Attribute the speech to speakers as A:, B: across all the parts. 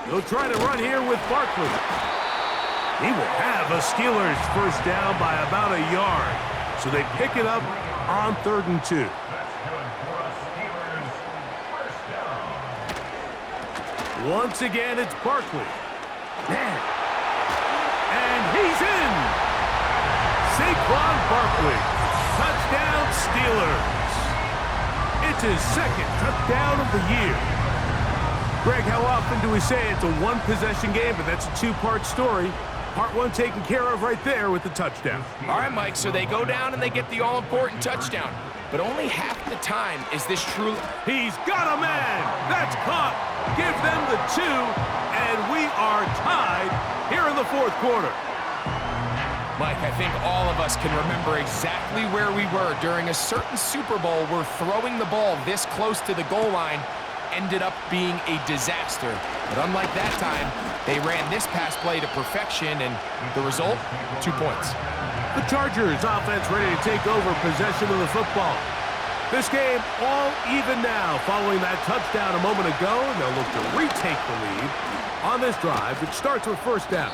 A: He'll try to run here with Barkley. He will have a Steelers first down by about a yard. So they pick it up on 3rd and 2. Once again, it's Barkley. And he's in. Saquon Barkley. Touchdown Steelers. It's his 2nd touchdown of the year. Greg, how often do we say it's a one-possession game, but that's a two-part story? Part 1 taken care of right there with the touchdown.
B: All right, Mike, so they go down and they get the all-important touchdown. But only half the time is this true.
A: He's got a man. That's caught. Give them the 2, and we are tied here in the 4th quarter.
B: Mike, I think all of us can remember exactly where we were during a certain Super Bowl where throwing the ball this close to the goal line ended up being a disaster. But unlike that time, they ran this pass play to perfection, and the result, 2 points.
A: The Chargers offense ready to take over possession of the football. This game all even now following that touchdown a moment ago, and they'll look to retake the lead on this drive, which starts with first down.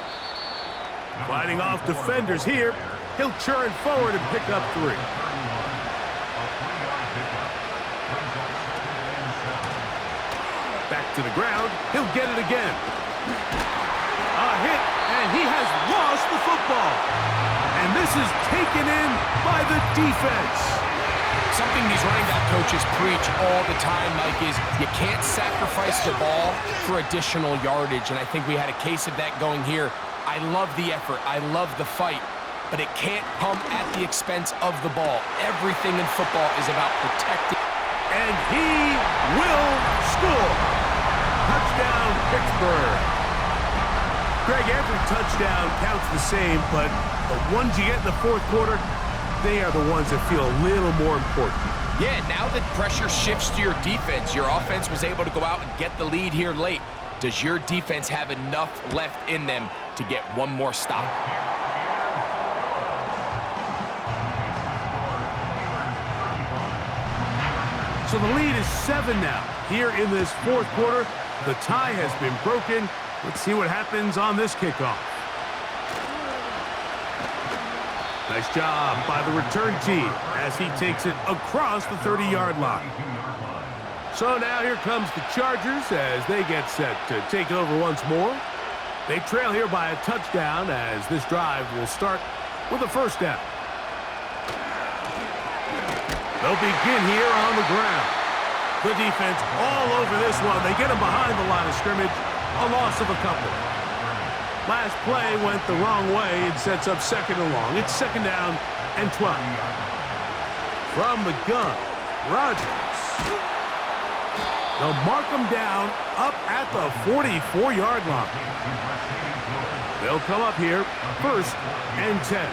A: Fighting off defenders here, he'll churn forward and pick up 3. Back to the ground, he'll get it again. A hit, and he has lost the football. And this is taken in by the defense.
B: Something these running back coaches preach all the time, Mike, is you can't sacrifice the ball for additional yardage, and I think we had a case of that going here. I love the effort. I love the fight, but it can't come at the expense of the ball. Everything in football is about protecting.
A: And he will score. Touchdown, Pittsburgh. Greg, every touchdown counts the same, but the ones you get in the 4th quarter, they are the ones that feel a little more important.
B: Yeah, now that pressure shifts to your defense, your offense was able to go out and get the lead here late. Does your defense have enough left in them to get one more stop?
A: So the lead is 7 now. Here in this 4th quarter, the tie has been broken. Let's see what happens on this kickoff. Nice job by the return team as he takes it across the 30-yard line. So now here comes the Chargers as they get set to take over once more. They trail here by a touchdown as this drive will start with a first down. They'll begin here on the ground. The defense all over this one. They get him behind the line of scrimmage. A loss of a couple. Last play went the wrong way. It sets up 2nd and long. It's 2nd down and 12. From the gun, Rodgers. They'll mark him down up at the 44-yard line. They'll come up here, 1st and 10.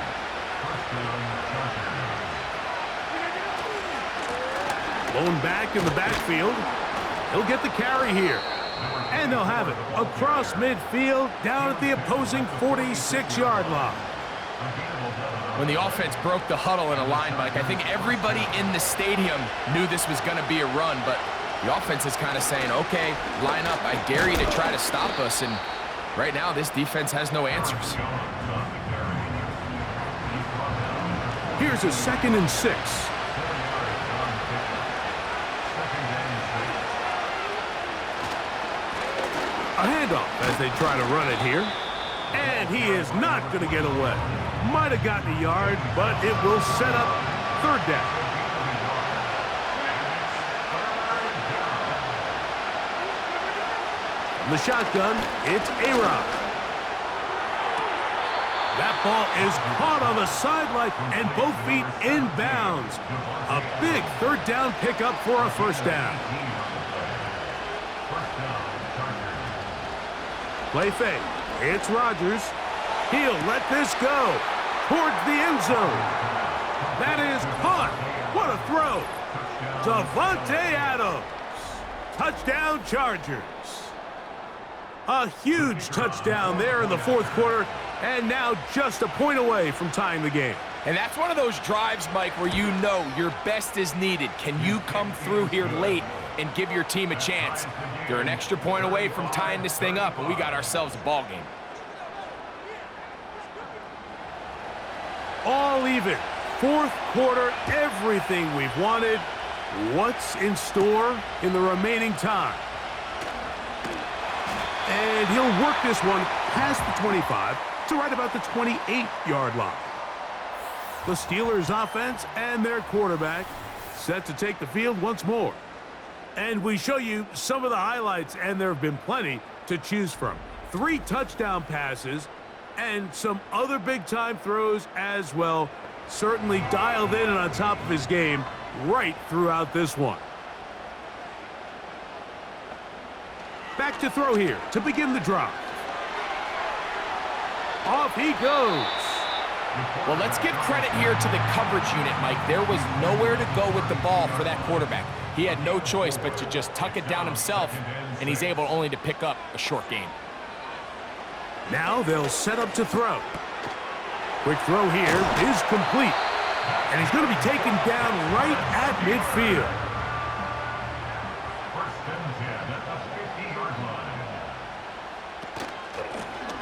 A: Blown back in the backfield. He'll get the carry here. And they'll have it across midfield down at the opposing 46-yard line.
B: When the offense broke the huddle in a line, Mike, I think everybody in the stadium knew this was going to be a run, but the offense is kind of saying, okay, line up. I dare you to try to stop us, and right now this defense has no answers.
A: Here's a 2nd and 6. A handoff as they try to run it here. And he is not going to get away. Might have gotten a yard, but it will set up 3rd down. From the shotgun, it's A-Rod. That ball is caught on the sideline and both feet inbounds. A big 3rd down pickup for a first down. Play fake. It's Rodgers. He'll let this go towards the end zone. That is caught. What a throw. Davante Adams. Touchdown Chargers. A huge touchdown there in the 4th quarter, and now just a point away from tying the game.
B: And that's one of those drives, Mike, where you know your best is needed. Can you come through here late and give your team a chance? They're an extra point away from tying this thing up, and we got ourselves a ball game.
A: All even. Fourth quarter, everything we've wanted. What's in store in the remaining time? And he'll work this one past the 25 to right about the 28-yard line. The Steelers offense and their quarterback set to take the field once more. And we show you some of the highlights, and there have been plenty to choose from. 3 touchdown passes and some other big-time throws as well. Certainly dialed in and on top of his game right throughout this one. Back to throw here to begin the drive. Off he goes.
B: Well, let's give credit here to the coverage unit, Mike. There was nowhere to go with the ball for that quarterback. He had no choice but to just tuck it down himself, and he's able only to pick up a short gain.
A: Now they'll set up to throw. Quick throw here is complete. And he's going to be taken down right at midfield.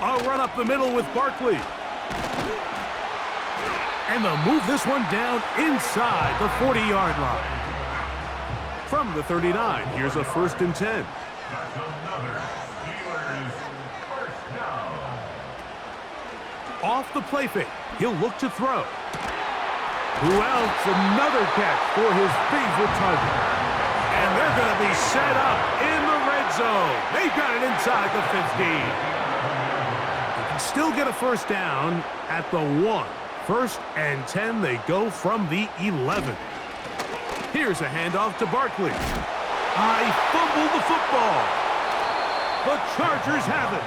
A: A run up the middle with Barkley. And they'll move this one down inside the 40-yard line. From the 39, here's a 1st and 10. Off the play fake, he'll look to throw. Who else? Another catch for his favorite target. And they're going to be set up in the red zone. They've got it inside the 15. They can still get a first down at the 1. 1st and 10, they go from the 11. Here's a handoff to Barkley. I fumbled the football. The Chargers have it.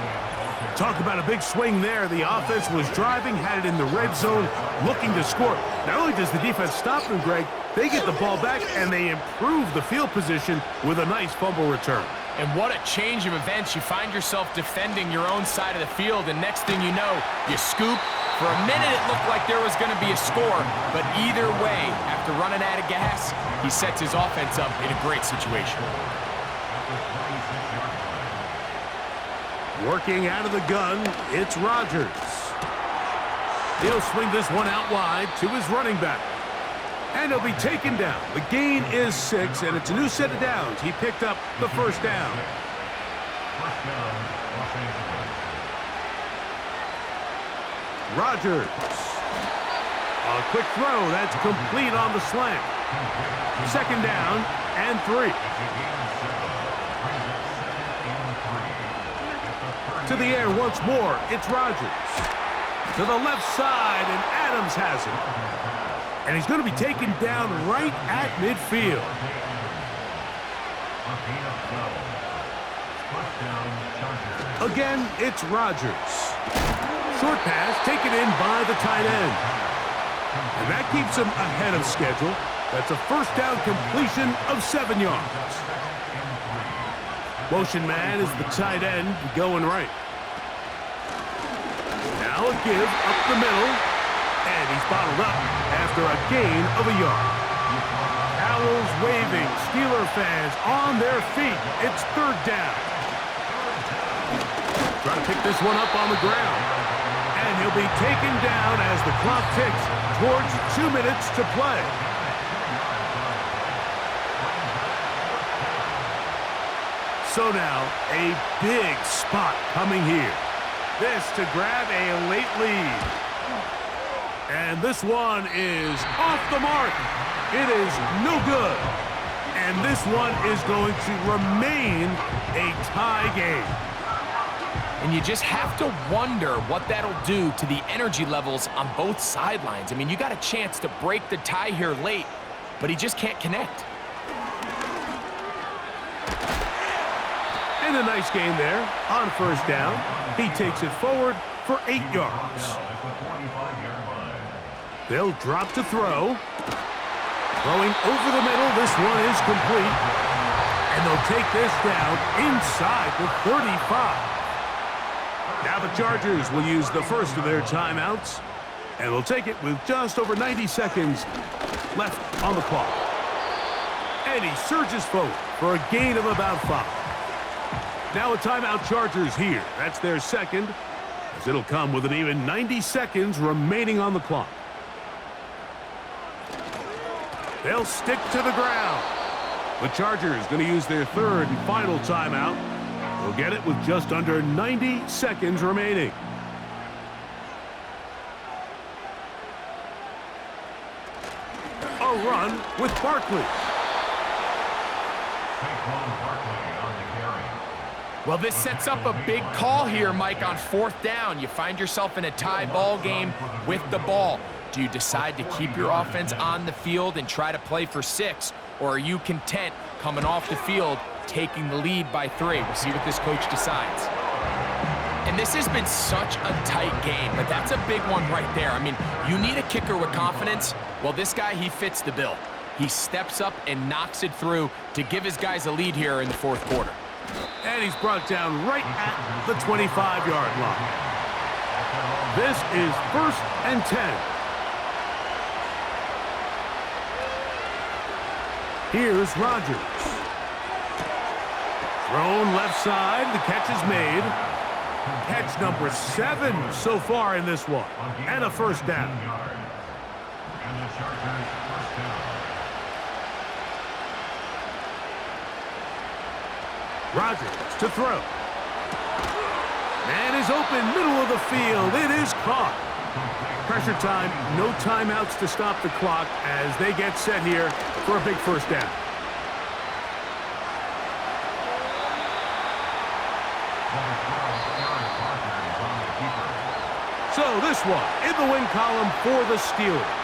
A: Talk about a big swing there. The offense was driving, had it in the red zone, looking to score. Not only does the defense stop them, Greg, they get the ball back, and they improve the field position with a nice fumble return.
B: And what a change of events. You find yourself defending your own side of the field, and next thing you know, you scoop. For a minute, it looked like there was going to be a score, but either way, after running out of gas, he sets his offense up in a great situation.
A: Working out of the gun, it's Rodgers. He'll swing this one out wide to his running back. And he'll be taken down. The gain is 6, and it's a new set of downs. He picked up the first down. Rodgers. A quick throw. That's complete on the slant. 2nd down and 3. To the air once more. It's Rodgers. To the left side, and Adams has it. And he's going to be taken down right at midfield. Again, it's Rodgers. Short pass taken in by the tight end. And that keeps him ahead of schedule. That's a first down completion of 7 yards. Motion man is the tight end going right. Now a give up the middle. And he's bottled up after a gain of a yard. Towels waving, Steeler fans on their feet. It's 3rd down. Trying to pick this one up on the ground. And he'll be taken down as the clock ticks towards 2 minutes to play. So now, a big spot coming here. This to grab a late lead. And this one is off the mark. It is no good. And this one is going to remain a tie game.
B: And you just have to wonder what that'll do to the energy levels on both sidelines. I mean, you got a chance to break the tie here late, but he just can't connect.
A: And a nice gain there on 1st down. He takes it forward for 8 yards. They'll drop to throw. Throwing over the middle, this one is complete. And they'll take this down inside the 35. Now the Chargers will use the first of their timeouts. And we'll take it with just over 90 seconds left on the clock. And he surges forward for a gain of about 5. Now a timeout Chargers here. That's their second, as it'll come with an even 90 seconds remaining on the clock. They'll stick to the ground. The Chargers going to use their third and final timeout. They'll get it with just under 90 seconds remaining. A run with Barkley.
B: Well, this sets up a big call here, Mike, on fourth down. You find yourself in a tie ball game with the ball. Do you decide to keep your offense on the field and try to play for 6, or are you content coming off the field, taking the lead by 3? We'll see what this coach decides. And this has been such a tight game, but that's a big one right there. I mean, you need a kicker with confidence. Well, this guy, he fits the bill. He steps up and knocks it through to give his guys a lead here in the fourth quarter.
A: And he's brought down right at the 25-yard line. This is 1st and 10. Here's Rodgers. Thrown left side. The catch is made. Catch number 7 so far in this one. And a first down. Rodgers to throw. Man is open, middle of the field. It is caught. Pressure time, no timeouts to stop the clock as they get set here for a big first down. So this one in the win column for the Steelers.